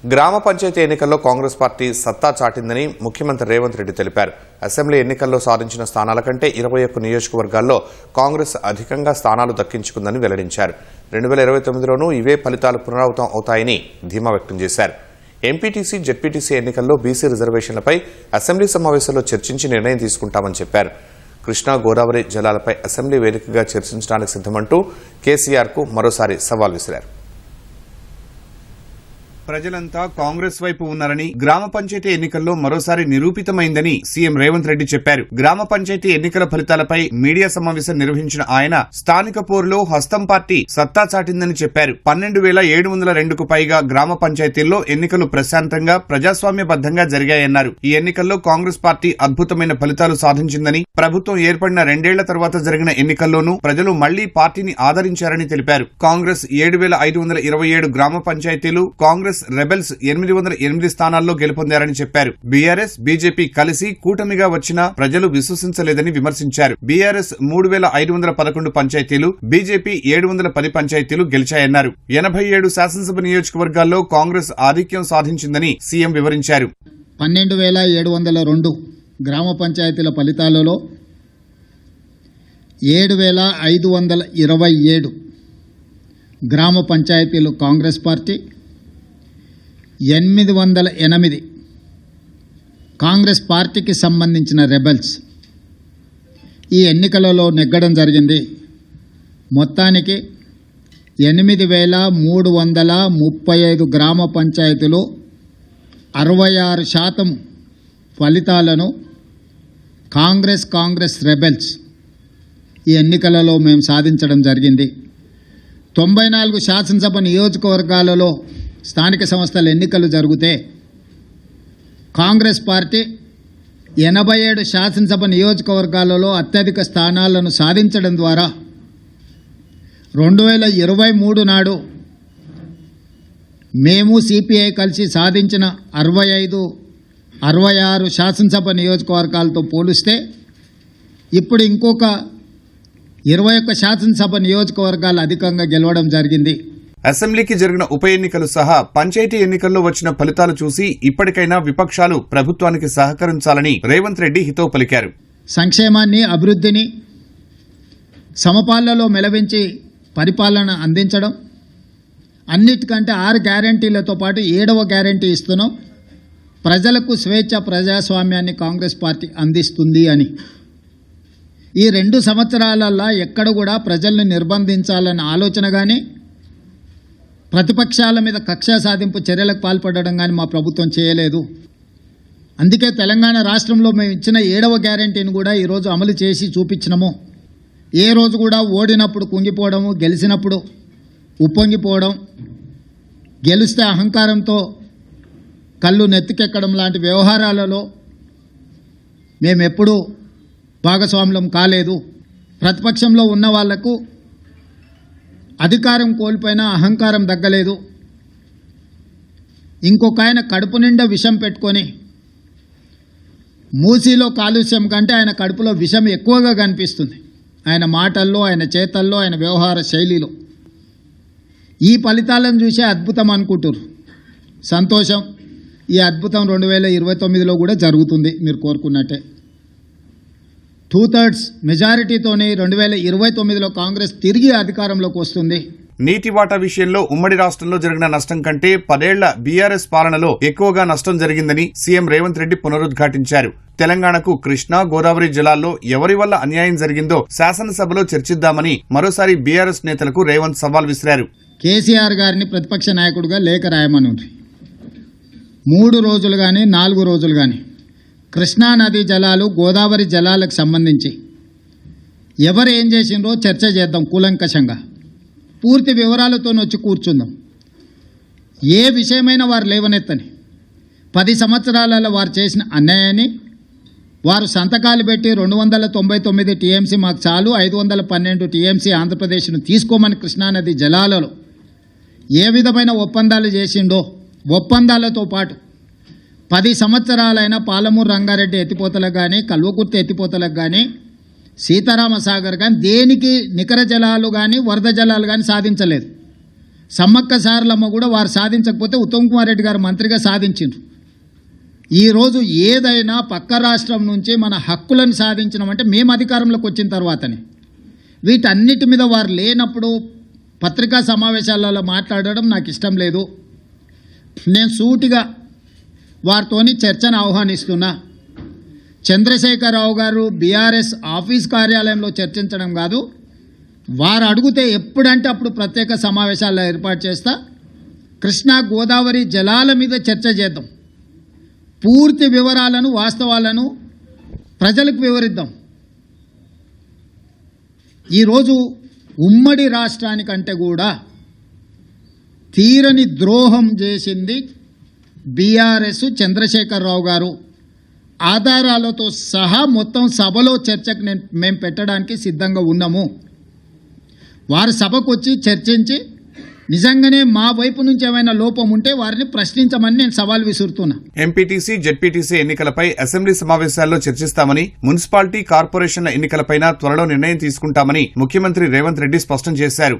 గ్రామ పంచాయతీ ఎన్నికల్లో కాంగ్రెస్ పార్టీ సత్తా చాటిందని ముఖ్యమంత్రి రేవంత్ రెడ్డి తెలిపారు. అసెంబ్లీ ఎన్నికల్లో సాధించిన స్థానాల కంటే 21 నియోజకవర్గాల్లో కాంగ్రెస్ అధికంగా స్థానాలు దక్కించుకుందని వెల్లడించారు. 2029లోనూ ఇవే ఫలితాలు పునరావృతం అవుతాయని ధీమా వ్యక్తం చేశారు. ఎంపీటీసీ, జెడ్పీటీసీ ఎన్నికల్లో బీసీ రిజర్వేషన్లపై అసెంబ్లీ సమావేశంలో చర్చించి నిర్ణయం తీసుకుంటామని చెప్పారు. కృష్ణా, గోదావరి జలాలపై అసెంబ్లీ వేదికగా చర్చించడానికి సిద్దమంటూ కేసీఆర్కు మరోసారి సవాల్ విసిరారు. ప్రజలంతా కాంగ్రెస్ వైపు ఉన్నారని, గ్రామ పంచాయతీ ఎన్నికల్లో మరోసారి నిరూపితమైందని సీఎం రేవంత్ రెడ్డి చెప్పారు. గ్రామ పంచాయతీ ఎన్నికల ఫలితాలపై మీడియా సమావేశం నిర్వహించిన ఆయన స్థానిక పోరులో హస్తం పార్టీ సత్తా చాటిందని చెప్పారు. 12,702కు పైగా గ్రామ పంచాయతీల్లో ఎన్నికలు ప్రశాంతంగా, ప్రజాస్వామ్యబద్దంగా జరిగాయన్నారు. ఈ ఎన్నికల్లో కాంగ్రెస్ పార్టీ అద్భుతమైన ఫలితాలు సాధించిందని, ప్రభుత్వం ఏర్పడిన 2 ఏళ్ల తర్వాత జరిగిన ఎన్నికల్లోనూ ప్రజలు మళ్లీ పార్టీని ఆదరించారని తెలిపారు. కాంగ్రెస్ 7,527 గ్రామ పంచాయతీలు, కాంగ్రెస్ రెబెల్స్ 808 స్థానాల్లో గెలుపొందారని చెప్పారు. బీఆర్ఎస్, బీజేపీ కలిసి కూటమిగా వచ్చినా ప్రజలు విశ్వసించలేదని విమర్శించారు. బీఆర్ఎస్ 3,511 పంచాయతీలు, బీజేపీ 710 పంచాయతీలు గెలిచాయన్నారు. 87 శాసనసభ నియోజకవర్గాల్లో కాంగ్రెస్ ఆధిక్యం సాధించిందని సీఎం వివరించారు. 12,702 గ్రామ పంచాయతీల ఫలితాలలో 7,527 గ్రామ పంచాయతీలు కాంగ్రెస్ పార్టీ, 808 కాంగ్రెస్ పార్టీకి సంబంధించిన రెబెల్స్ ఈ ఎన్నికలలో నెగ్గడం జరిగింది. మొత్తానికి 8,335 గ్రామ పంచాయతీలు 66% ఫలితాలను కాంగ్రెస్ రెబెల్స్ ఈ ఎన్నికలలో మేము సాధించడం జరిగింది. 94 శాసనసభ నియోజకవర్గాలలో స్థానిక సంస్థల ఎన్నికలు జరిగితే కాంగ్రెస్ పార్టీ 87 శాసనసభ నియోజకవర్గాలలో అత్యధిక స్థానాలను సాధించడం ద్వారా 2023 నాడు మేము సిపిఐ కలిసి సాధించిన 65-66 శాసనసభ నియోజకవర్గాలతో పోలిస్తే ఇప్పుడు ఇంకొక 21 శాసనసభ నియోజకవర్గాలు అధికంగా గెలవడం జరిగింది. అసెంబ్లీకి జరిగిన ఉప ఎన్నికలు సహా పంచాయతీ ఎన్నికల్లో వచ్చిన ఫలితాలు చూసి ఇప్పటికైనా విపక్షాలు ప్రభుత్వానికి సహకరించాలని రేవంత్ రెడ్డి హితవు పలికారు. సంక్షేమాన్ని, అభివృద్ధిని సమపాళ్లలో మెలవించి పరిపాలన అందించడం, అన్నిటికంటే 6 గ్యారంటీలతో పాటు 7వ గ్యారంటీ ఇస్తున్నాం. ప్రజలకు స్వేచ్ఛ, ప్రజాస్వామ్యాన్ని కాంగ్రెస్ పార్టీ అందిస్తుంది అని. ఈ 2 సంవత్సరాలల్లో ఎక్కడ కూడా ప్రజల్ని నిర్బంధించాలన్న ఆలోచన కానీ, ప్రతిపక్షాల మీద కక్ష సాధింపు చర్యలకు పాల్పడడం కానీ మా ప్రభుత్వం చేయలేదు. అందుకే తెలంగాణ రాష్ట్రంలో మేము ఇచ్చిన 7వ గ్యారంటీని కూడా ఈరోజు అమలు చేసి చూపించినాము. ఏ రోజు కూడా ఓడినప్పుడు కుంగిపోవడము, గెలిచినప్పుడు ఉప్పొంగిపోవడం, గెలిస్తే అహంకారంతో కళ్ళు నెత్తికెక్కడం లాంటి వ్యవహారాలలో మేమెప్పుడూ భాగస్వామ్యం కాలేదు. ప్రతిపక్షంలో ఉన్న వాళ్లకు అధికారం కోల్పోయినా అహంకారం తగ్గలేదు. ఇంకొక ఆయన కడుపు నిండా విషం పెట్టుకొని, మూసీలో కాలుష్యం కంటే ఆయన కడుపులో విషం ఎక్కువగా కనిపిస్తుంది. ఆయన మాటల్లో, ఆయన చేతల్లో, ఆయన వ్యవహార శైలిలో. ఈ ఫలితాలను చూసే అద్భుతం అనుకుంటారు. సంతోషం. ఈ అద్భుతం 2029లో కూడా జరుగుతుంది మీరు కోరుకున్నట్టే. 2/3 మెజారిటీతోనే 2029లో కాంగ్రెస్ తిరిగి అధికారంలోకి వస్తుంది. నీటి వాటా విషయంలో ఉమ్మడి రాష్ట్రంలో జరిగిన నష్టం కంటే 10 ఏళ్ల బీఆర్ఎస్ పాలనలో ఎక్కువగా నష్టం జరిగిందని సీఎం రేవంత్ రెడ్డి పునరుద్ఘాటించారు. తెలంగాణకు కృష్ణా, గోదావరి జలాల్లో ఎవరి వల్ల అన్యాయం జరిగిందో శాసనసభలో చర్చిద్దామని మరోసారి బీఆర్ఎస్ నేతలకు రేవంత్ సవాల్ విసిరారు. కేసీఆర్ గారిని ప్రతిపక్ష నాయకుడిగా లేఖ రాయమని 3 రోజులు కానీ 4 రోజులు కానీ కృష్ణా నదీ జలాలు, గోదావరి జలాలకు సంబంధించి ఎవరు ఏం చేసిండ్రో చర్చ చేద్దాం. కూలంకషంగా పూర్తి వివరాలతో వచ్చి కూర్చుందాం. ఏ విషయమైనా వారు లేవనెత్తని 10 సంవత్సరాలలో వారు చేసిన అన్యాయాన్ని, వారు సంతకాలు పెట్టి 299 టీఎంసీ మాకు చాలు, 512 టీఎంసీ ఆంధ్రప్రదేశ్ను తీసుకోమని కృష్ణానది జలాలలో ఏ విధమైన ఒప్పందాలు చేసిండో, ఒప్పందాలతో పాటు 10 సంవత్సరాలైన పాలమూరు రంగారెడ్డి ఎత్తిపోతలకు కానీ, కల్వకుర్తి ఎత్తిపోతలకు కానీ, సీతారామ సాగర్ కానీ దేనికి నికర జలాలు కానీ వరద జలాలు కానీ సాధించలేదు. సమ్మక్క సారలమ్మ కూడా వారు సాధించకపోతే ఉత్తమ్ కుమార్ రెడ్డి గారు మంత్రిగా సాధించిండ్రు. ఈరోజు ఏదైనా పక్క రాష్ట్రం నుంచి మన హక్కులను సాధించడం మేము అధికారంలోకి వచ్చిన తర్వాతనే. వీటన్నిటి మీద వారు లేనప్పుడు పత్రికా సమావేశాలలో మాట్లాడడం నాకు ఇష్టం లేదు. నేను సూటిగా వారితోని చర్చను ఆహ్వానిస్తున్నా. చంద్రశేఖరరావు గారు బీఆర్ఎస్ ఆఫీస్ కార్యాలయంలో చర్చించడం కాదు, వారు అడిగితే ఎప్పుడంటే అప్పుడు ప్రత్యేక సమావేశాలు ఏర్పాటు చేస్తా. కృష్ణా గోదావరి జలాల మీద చర్చ చేద్దాం. పూర్తి వివరాలను వాస్తవాలను ప్రజలకు వివరిద్దాం. ఈరోజు ఉమ్మడి రాష్ట్రానికంటే కూడా తీరని ద్రోహం చేసింది బీఆర్ఎస్, చంద్రశేఖరరావు గారు. ఆధారాలతో సహా మొత్తం సభలో చర్చకు మేము పెట్టడానికి సిద్ధంగా ఉన్నాము. వారు సభకు వచ్చి చర్చించి నిజంగానే మా వైపు నుంచి ఏమైనా లోపం ఉంటే వారిని ప్రశ్నించమని నేను సవాల్ విసురుతున్నా. ఎంపీటీసీ, జెడ్పీటీసీ ఎన్నికలపై అసెంబ్లీ సమావేశాల్లో చర్చిస్తామని, మున్సిపాలిటీ, కార్పొరేషన్ల ఎన్నికలపైన త్వరలో నిర్ణయం తీసుకుంటామని ముఖ్యమంత్రి రేవంత్ రెడ్డి స్పష్టం చేశారు.